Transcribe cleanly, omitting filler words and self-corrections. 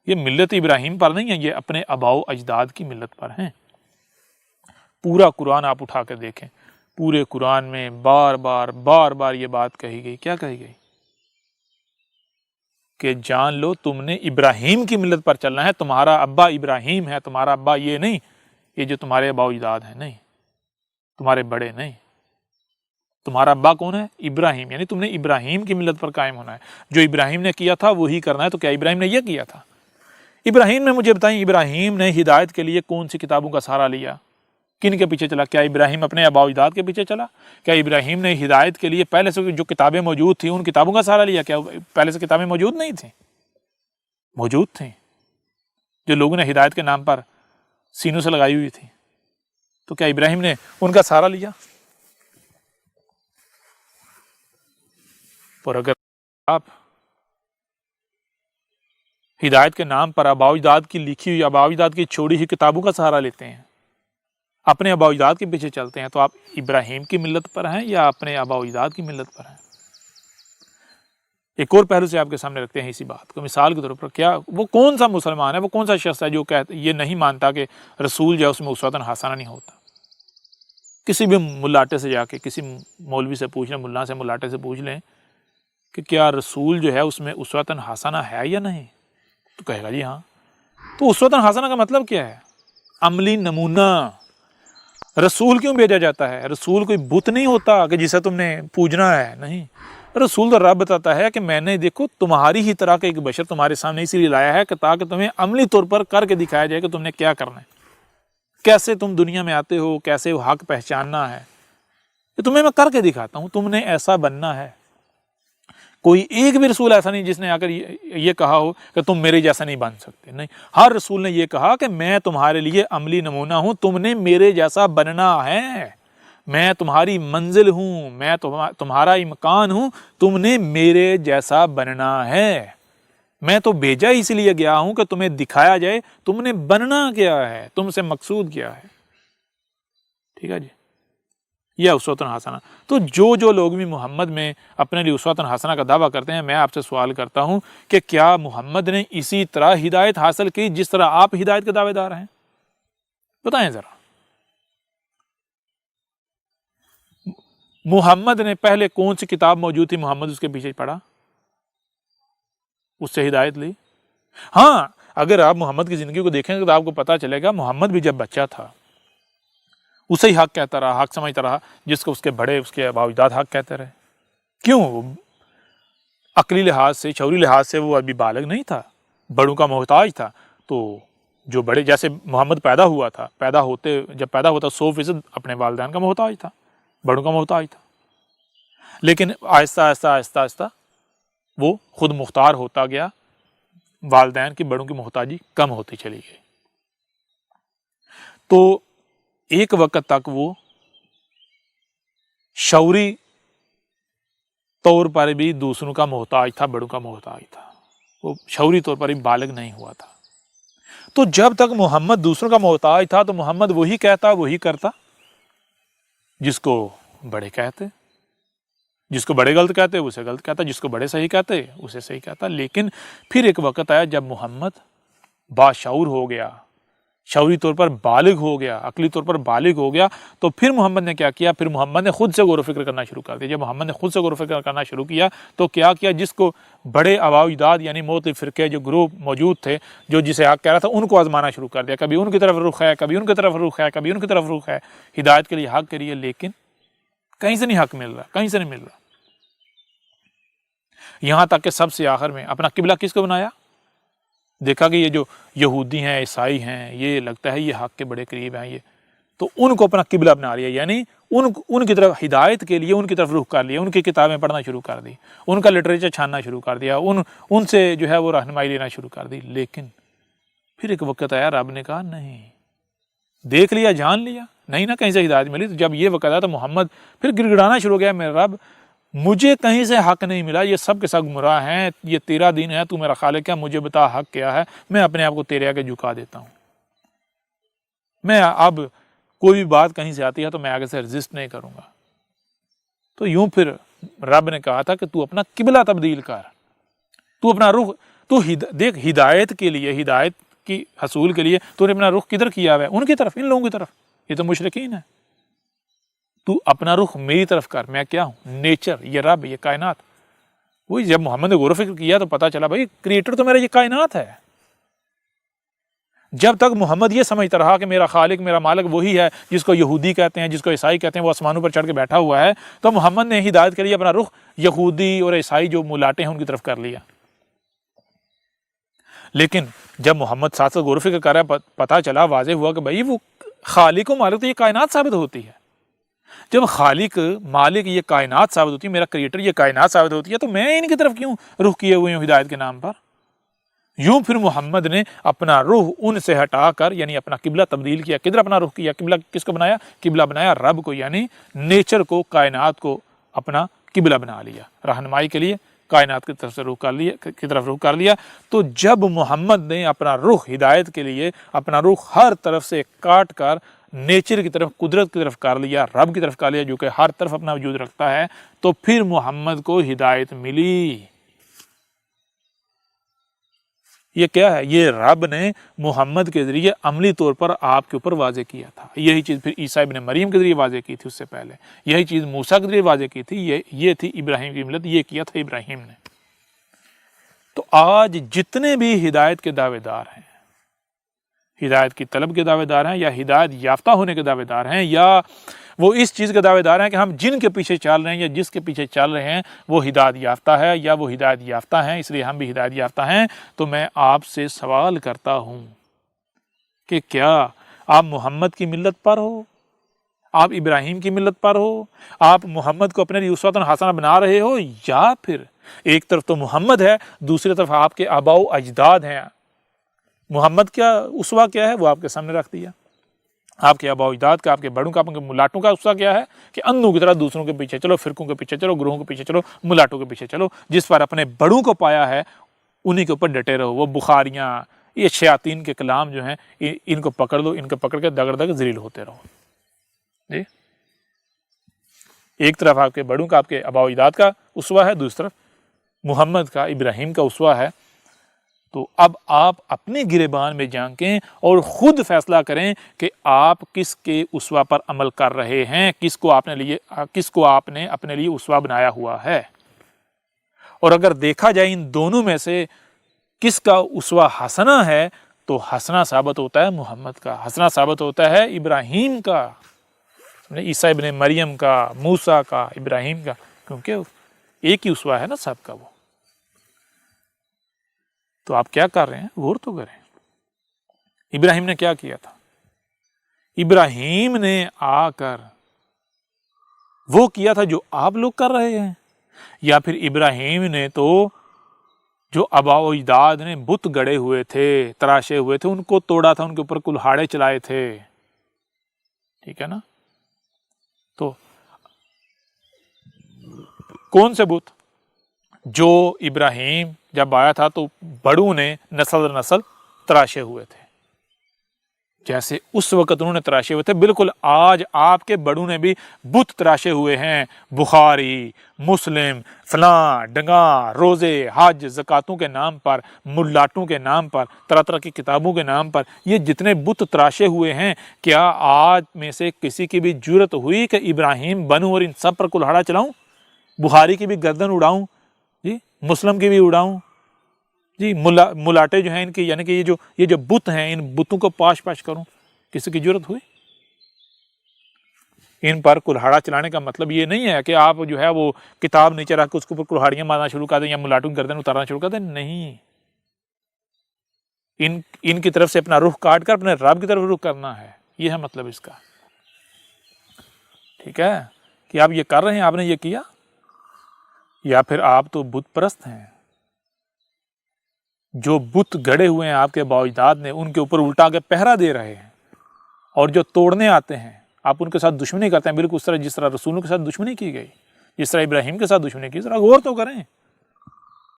یہ ملت ابراہیم پر نہیں ہے، یہ اپنے آباء و اجداد کی ملت پر ہیں۔ پورا قرآن آپ اٹھا کر دیکھیں، پورے قرآن میں بار بار یہ بات کہی گئی۔ کیا کہی گئی؟ کہ جان لو تم نے ابراہیم کی ملت پر چلنا ہے، تمہارا ابا ابراہیم ہے، تمہارا ابا یہ نہیں، یہ جو تمہارے آباء و اجداد ہیں، نہیں، تمہارے بڑے نہیں، تمہارا ابا کون ہے؟ ابراہیم، یعنی تم نے ابراہیم کی ملت پر قائم ہونا ہے، جو ابراہیم نے کیا تھا وہی کرنا ہے۔ تو کیا ابراہیم نے یہ کیا تھا؟ ابراہیم نے، مجھے بتائیں، ابراہیم نے ہدایت کے لیے کون سی کتابوں کا سہارا لیا؟ کن کے پیچھے چلا؟ کیا ابراہیم اپنے آباء و اجداد کے پیچھے چلا؟ کیا ابراہیم نے ہدایت کے لیے پہلے سے جو کتابیں موجود تھیں ان کتابوں کا سہارا لیا؟ کیا پہلے سے کتابیں موجود نہیں تھیں؟ موجود تھیں، جو لوگوں نے ہدایت کے نام پر سینوں سے لگائی ہوئی تھی۔ تو کیا ابراہیم نے ان کا سہارا لیا؟ اور اگر آپ ہدایت کے نام پر آباء و اجداد کی لکھی ہوئی، آباء و اجداد کی چھوڑی ہوئی کتابوں کا سہارا لیتے ہیں، اپنے آباء و اجداد کے پیچھے چلتے ہیں، تو آپ ابراہیم کی ملت پر ہیں یا اپنے آباء و اجداد کی ملت پر ہیں؟ ایک اور پہلو سے آپ کے سامنے رکھتے ہیں اسی بات کو، مثال کے طور پر، کیا وہ کون سا مسلمان ہے، وہ کون سا شخص ہے جو یہ نہیں مانتا کہ رسول جو ہے اس میں اسوۃ حسنہ نہیں ہوتا؟ کسی بھی ملاٹے سے جا کے، کسی مولوی سے پوچھ لیں، ملا سے، ملاٹے سے پوچھ لیں کہ کیا رسول جو ہے اس میں اسوۃ حسنہ ہے یا نہیں، تو کہے گا جی ہاں۔ تو اسوۃ حسنہ کا مطلب کیا ہے؟ عملی نمونہ۔ رسول کیوں بھیجا جاتا ہے؟ رسول کوئی بت نہیں ہوتا کہ جسے تم نے پوجنا ہے، نہیں۔ رسول تو رب بتاتا ہے کہ میں نے، دیکھو، تمہاری ہی طرح کا ایک بشر تمہارے سامنے اسی لیے لایا ہے کہ تاکہ تمہیں عملی طور پر کر کے دکھایا جائے کہ تم نے کیا کرنا ہے، کیسے تم دنیا میں آتے ہو، کیسے حق پہچاننا ہے، یہ تمہیں میں کر کے دکھاتا ہوں، تم نے ایسا بننا ہے۔ کوئی ایک بھی رسول ایسا نہیں جس نے آ کر یہ کہا ہو کہ تم میرے جیسا نہیں بن سکتے، نہیں، ہر رسول نے یہ کہا کہ میں تمہارے لیے عملی نمونہ ہوں، تم نے میرے جیسا بننا ہے، میں تمہاری منزل ہوں، میں تمہارا مکان ہوں، تم نے میرے جیسا بننا ہے۔ میں تو بھیجا اس لیے گیا ہوں کہ تمہیں دکھایا جائے تم نے بننا کیا ہے، تم سے مقصود کیا ہے۔ ٹھیک ہے جی، یہ اسوۃ حسنہ۔ تو جو لوگ بھی محمد میں اپنے لیے اسوۃ حسنہ کا دعویٰ کرتے ہیں، میں آپ سے سوال کرتا ہوں کہ کیا محمد نے اسی طرح ہدایت حاصل کی جس طرح آپ ہدایت کے دعوے دار ہیں؟ بتائیں ذرا۔ محمد نے پہلے کون سی کتاب موجود تھی، محمد اس کے پیچھے پڑھا، اس سے ہدایت لی؟ ہاں، اگر آپ محمد کی زندگی کو دیکھیں گے تو آپ کو پتا چلے گا محمد بھی جب بچہ تھا اسے ہی حق کہتا رہا، حق سمجھتا رہا، جس کو اس کے بڑے، اس کے آباء و اجداد حق کہتے رہے۔ کیوں؟ عقلی لحاظ سے، شعوری لحاظ سے وہ ابھی بالغ نہیں تھا، بڑوں کا محتاج تھا۔ تو جو بڑے، جیسے محمد پیدا ہوا تھا، جب پیدا ہوتا 100% اپنے والدین کا محتاج تھا، بڑوں کا محتاج تھا، لیکن آہستہ آہستہ وہ خود مختار ہوتا گیا، والدین کی، بڑوں کی محتاجی کم ہوتی چلی گئی۔ تو ایک وقت تک وہ شعوری طور پر بھی دوسروں کا محتاج تھا، بڑوں کا محتاج تھا، وہ شعوری طور پر بھی بالغ نہیں ہوا تھا۔ تو جب تک محمد دوسروں کا محتاج تھا تو محمد وہی کہتا، وہی کرتا جس کو بڑے کہتے، جس کو بڑے غلط کہتے اسے غلط کہتا، جس کو بڑے صحیح کہتے اسے صحیح کہتا۔ لیکن پھر ایک وقت آیا جب محمد باشعور ہو گیا، شعوری طور پر بالغ ہو گیا، عقلی طور پر بالغ ہو گیا، تو پھر محمد نے کیا کیا؟ پھر محمد نے خود سے غور و فکر کرنا شروع کر دیا۔ جب محمد نے خود سے غور و فکر کرنا شروع کیا تو کیا کیا؟ جس کو بڑے آباء و اجداد یعنی مختلف فرقے، جو گروہ موجود تھے، جو جسے حق کہہ رہا تھا، ان کو آزمانا شروع کر دیا۔ کبھی ان کی طرف رخ ہے، کبھی ان کی طرف رخ ہے، کبھی ان کی طرف رخ ہے، ہدایت کے لیے حق کے لیے، لیکن کہیں سے نہیں حق مل رہا، کہیں سے نہیں مل رہا۔ یہاں تک کہ سب سے آخر میں اپنا قبلہ کس کو بنایا؟ دیکھا کہ یہ جو یہودی ہیں، عیسائی ہیں، یہ لگتا ہے یہ حق کے بڑے قریب ہیں، یہ تو ان کو اپنا قبلہ بنا لیا، یعنی ان کی طرف ہدایت کے لیے ان کی طرف رخ کر لیا، ان کی کتابیں پڑھنا شروع کر دی، ان کا لٹریچر چھاننا شروع کر دیا، ان سے جو ہے وہ رہنمائی لینا شروع کر دی۔ لیکن پھر ایک وقت آیا، رب نے کہا نہیں، دیکھ لیا، جان لیا، نہیں نہ کہیں سے ہدایت ملی۔ تو جب یہ وقت آیا تو محمد پھر گڑگڑانا شروع ہو گیا، میرے رب مجھے کہیں سے حق نہیں ملا، یہ سب کے سب گمراہ ہیں، یہ تیرا دین ہے، تو میرا خالق ہے، مجھے بتا حق کیا ہے، میں اپنے آپ کو تیرے آگے جھکا دیتا ہوں۔ میں اب کوئی بھی بات کہیں سے آتی ہے تو میں آگے سے رزسٹ نہیں کروں گا۔ تو یوں پھر رب نے کہا تھا کہ تو اپنا قبلہ تبدیل کر، تو تو دیکھ ہدایت کے لیے، ہدایت کی حصول کے لیے تو نے اپنا رخ کدھر کیا ہوا ہے؟ ان کی طرف، ان لوگوں کی طرف، یہ تو مشرکین ہے۔ تو اپنا رخ میری طرف کر، میں کیا ہوں؟ نیچر، یہ رب، یہ کائنات۔ وہی جب محمد نے غور و فکر کیا تو پتا چلا بھائی کریٹر تو میرا یہ کائنات ہے۔ جب تک محمد یہ سمجھتا رہا کہ میرا خالق، میرا مالک وہی ہے جس کو یہودی کہتے ہیں، جس کو عیسائی کہتے ہیں، وہ آسمانوں پر چڑھ کے بیٹھا ہوا ہے، تو محمد نے ہدایت کے لیے اپنا رخ یہودی اور عیسائی جو ملاٹے ہیں ان کی طرف کر لیا۔ لیکن جب محمد ساتھ غور و فکر کر رہا ہے، پتا چلا، واضح ہوا کہ بھائی وہ خالق و مالک تو یہ کائنات ثابت ہوتی ہے۔ جب خالق، مالک یہ کائنات ثابت ہوتی ہے، میرا کریٹر یہ کائنات ثابت ہوتی ہے، تو میں ان کی طرف کیوں رخ کیے ہوئے ہوں ہدایت کے نام پر؟ یوں پھر محمد نے اپنا رخ ان سے ہٹا کر، یعنی اپنا قبلہ تبدیل کیا۔ کدھر اپنا رخ کیا؟ قبلہ کس کو بنایا؟ قبلہ بنایا رب کو، یعنی نیچر کو، کائنات کو اپنا قبلہ بنا لیا، رہنمائی کے لیے کائنات کی طرف سے رخ کر لیا۔ تو جب محمد نے اپنا رخ ہدایت کے لیے اپنا رخ ہر طرف سے کاٹ کر نیچر کی طرف، قدرت کی طرف کر لیا، رب کی طرف کر لیا جو کہ ہر طرف اپنا وجود رکھتا ہے، تو پھر محمد کو ہدایت ملی۔ یہ کیا ہے؟ یہ رب نے محمد کے ذریعے عملی طور پر آپ کے اوپر واضح کیا تھا۔ یہی چیز پھر عیسیٰ ابن مریم کے ذریعے واضح کی تھی، اس سے پہلے یہی چیز موسیٰ کے ذریعے واضح کی تھی، یہ تھی ابراہیم کی ملت، یہ کیا تھا ابراہیم نے۔ تو آج جتنے بھی ہدایت کے دعوے دار ہیں، ہدایت کی طلب کے دعوے دار ہیں، یا ہدایت یافتہ ہونے کے دعوے دار ہیں، یا وہ اس چیز کے دعوے دار ہیں کہ ہم جن کے پیچھے چل رہے ہیں یا جس کے پیچھے چل رہے ہیں وہ ہدایت یافتہ ہے، یا وہ ہدایت یافتہ ہیں اس لیے ہم بھی ہدایت یافتہ ہیں، تو میں آپ سے سوال کرتا ہوں کہ کیا آپ محمد کی ملت پر ہو؟ آپ ابراہیم کی ملت پر ہو؟ آپ محمد کو اپنے لیے اسوۃ حسنہ بنا رہے ہو؟ یا پھر ایک طرف تو محمد ہے، دوسری طرف آپ کے آباء و اجداد ہیں۔ محمد کیا اسوہ کیا ہے؟ وہ آپ کے سامنے رکھ دیا۔ آپ کے آباء و اجداد کا، آپ کے بڑوں کا، آپ کے ملاٹوں کا اسوہ کیا ہے؟ کہ اندھوں کی طرح دوسروں کے پیچھے چلو، فرقوں کے پیچھے چلو، گروہوں کے پیچھے چلو، ملاٹوں کے پیچھے چلو۔ جس پر اپنے بڑوں کو پایا ہے انہی کے اوپر ڈٹے رہو۔ وہ بخاریاں، یہ شیاطین کے کلام جو ہیں، ان کو پکڑ لو، ان کو پکڑ کے دگڑ دگڑ ذلیل ہوتے رہو۔ جی، ایک طرف آپ کے بڑوں کا، آپ کے آباء و اجداد کا اسوہ ہے، دوسری طرف محمد کا، ابراہیم کا اسوہ ہے۔ تو اب آپ اپنی گریبان میں جھانکیں اور خود فیصلہ کریں کہ آپ کس کے اسوہ پر عمل کر رہے ہیں، کس کو آپ نے اپنے لیے اسوہ بنایا ہوا ہے۔ اور اگر دیکھا جائے ان دونوں میں سے کس کا اسوہ حسنہ ہے، تو حسنہ ثابت ہوتا ہے محمد کا، حسنہ ثابت ہوتا ہے ابراہیم کا، عیسیٰ ابن مریم کا، موسیٰ کا، ابراہیم کا، کیونکہ ایک ہی اسوہ ہے نا سب کا وہ۔ تو آپ کیا کر رہے ہیں؟ غور تو کریں۔ ابراہیم نے کیا کیا تھا؟ ابراہیم نے آ کر وہ کیا تھا جو آپ لوگ کر رہے ہیں، یا پھر ابراہیم نے تو جو آباء و اجداد نے بت گڑے ہوئے تھے، تراشے ہوئے تھے، ان کو توڑا تھا، ان کے اوپر کلہاڑے چلائے تھے، ٹھیک ہے نا؟ تو کون سے بت؟ جو ابراہیم جب آیا تھا تو بڑوں نے نسل در نسل تراشے ہوئے تھے، جیسے اس وقت انہوں نے تراشے ہوئے تھے، بالکل آج آپ کے بڑوں نے بھی بت تراشے ہوئے ہیں۔ بخاری، مسلم، فلاں ڈنگا، روزے، حج، زکاتوں کے نام پر، ملاٹوں کے نام پر، طرح طرح کی کتابوں کے نام پر یہ جتنے بت تراشے ہوئے ہیں، کیا آج میں سے کسی کی بھی جرت ہوئی کہ ابراہیم بنوں اور ان سب پر کلہاڑا چلاؤں؟ بخاری کی بھی گردن اڑاؤں جی، مسلم کی بھی اڑاؤں جی، ملاٹے جو ہیں ان کی، یعنی کہ یہ جو بت ہیں، ان بتوں کو پاش کروں؟ کسی کی جرت ہوئی؟ ان پر کلہاڑا چلانے کا مطلب یہ نہیں ہے کہ آپ جو ہے وہ کتاب نیچے رکھ کے اس کے اوپر کلہاڑیاں مارنا شروع کر دیں یا ملاٹوں کی گردن اتارنا شروع کر دیں، نہیں۔ ان کی طرف سے اپنا رخ کاٹ کر اپنے رب کی طرف رخ کرنا ہے، یہ ہے مطلب اس کا، ٹھیک ہے؟ کہ آپ یہ کر رہے ہیں، آپ نے یہ کیا، یا پھر آپ تو بت پرست ہیں۔ جو بت گڑے ہوئے ہیں آپ کے آباء و اجداد نے، ان کے اوپر الٹا کے پہرا دے رہے ہیں، اور جو توڑنے آتے ہیں آپ ان کے ساتھ دشمنی کرتے ہیں، بالکل اس طرح جس طرح رسولوں کے ساتھ دشمنی کی گئی، جس طرح ابراہیم کے ساتھ دشمنی کی، ذرا غور تو کریں۔